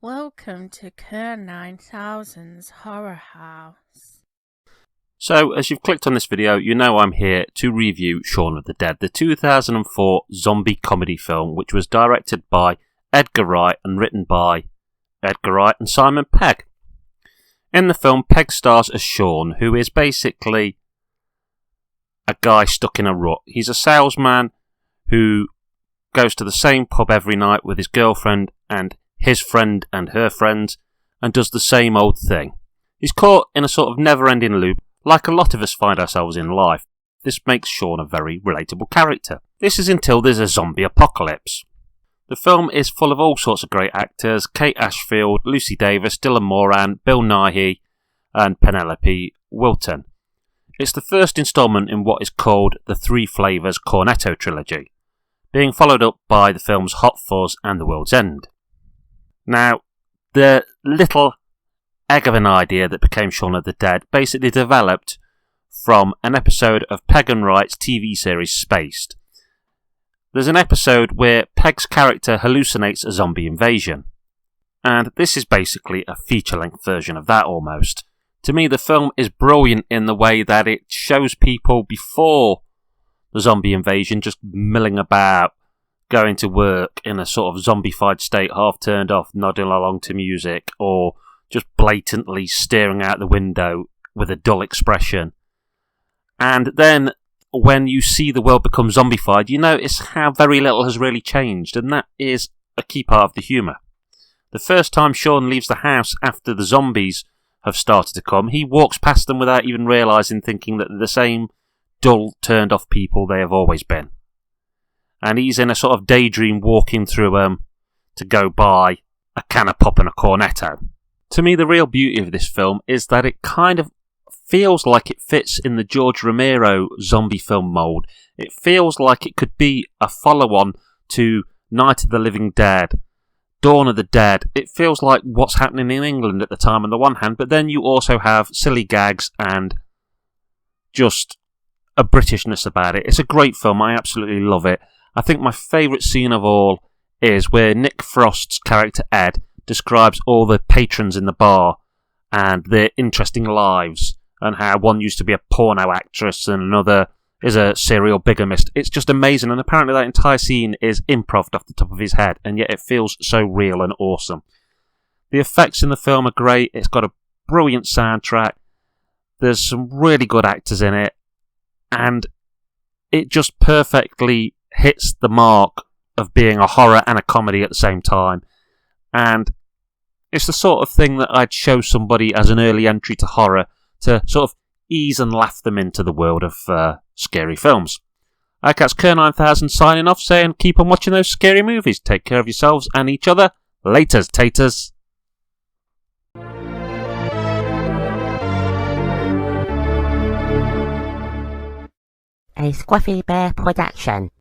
Welcome to KERR9000'S Horror House. So, as you've clicked on this video, you know I'm here to review Shaun of the Dead, the 2004 zombie comedy film, which was directed by Edgar Wright and written by Edgar Wright and Simon Pegg. In the film, Pegg stars as Shaun, who is basically a guy stuck in a rut. He's a salesman who goes to the same pub every night with his girlfriend and his friend and her friends, and does the same old thing. He's caught in a sort of never-ending loop, like a lot of us find ourselves in life. This makes Shaun a very relatable character. This is until there's a zombie apocalypse. The film is full of all sorts of great actors: Kate Ashfield, Lucy Davis, Dylan Moran, Bill Nighy, and Penelope Wilton. It's the first instalment in what is called the Three Flavours Cornetto trilogy, being followed up by the films Hot Fuzz and The World's End. Now, the little egg of an idea that became Shaun of the Dead basically developed from an episode of Pegg and Wright's TV series Spaced. There's an episode where Pegg's character hallucinates a zombie invasion, and this is basically a feature-length version of that almost. To me, the film is brilliant in the way that it shows people before the zombie invasion just milling about, going to work in a sort of zombified state, half turned off, nodding along to music, or just blatantly staring out the window with a dull expression. And then, when you see the world become zombified, you notice how very little has really changed, and that is a key part of the humour. The first time Shaun leaves the house after the zombies have started to come, he walks past them without even realising, thinking that they're the same dull, turned off people they have always been. And he's in a sort of daydream walking through to go buy a can of pop and a cornetto. To me, the real beauty of this film is that it kind of feels like it fits in the George Romero zombie film mould. It feels like it could be a follow-on to Night of the Living Dead, Dawn of the Dead. It feels like what's happening in England at the time on the one hand, but then you also have silly gags and just a Britishness about it. It's a great film. I absolutely love it. I think my favourite scene of all is where Nick Frost's character Ed describes all the patrons in the bar and their interesting lives, and how one used to be a porno actress and another is a serial bigamist. It's just amazing, and apparently that entire scene is improv off the top of his head, and yet it feels so real and awesome. The effects in the film are great. It's got a brilliant soundtrack. There's some really good actors in it, and it just perfectly hits the mark of being a horror and a comedy at the same time. And it's the sort of thing that I'd show somebody as an early entry to horror to sort of ease and laugh them into the world of scary films. That's KERR9000 signing off, saying keep on watching those scary movies. Take care of yourselves and each other. Laters, taters. A Squaffy Bear production.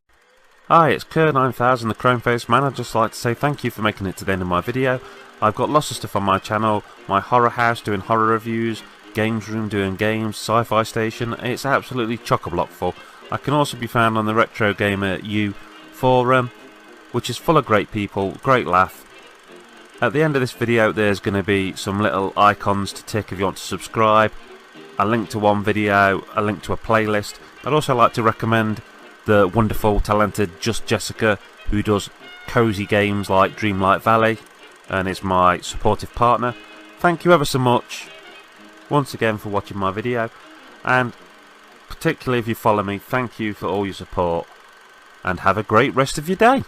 Hi, it's KERR9000, the Chrome-Faced Man. I'd just like to say thank you for making it to the end of my video. I've got lots of stuff on my channel. My Horror House doing horror reviews, Games Room doing games, Sci-Fi Station. It's absolutely chock-a-block full. I can also be found on the Retro Gamer U forum, which is full of great people, great laugh. At the end of this video there's going to be some little icons to tick if you want to subscribe, a link to one video, a link to a playlist. I'd also like to recommend the wonderful, talented Just Jessica, who does cosy games like Dreamlight Valley, and is my supportive partner. Thank you ever so much once again for watching my video, and particularly if you follow me, thank you for all your support, and have a great rest of your day.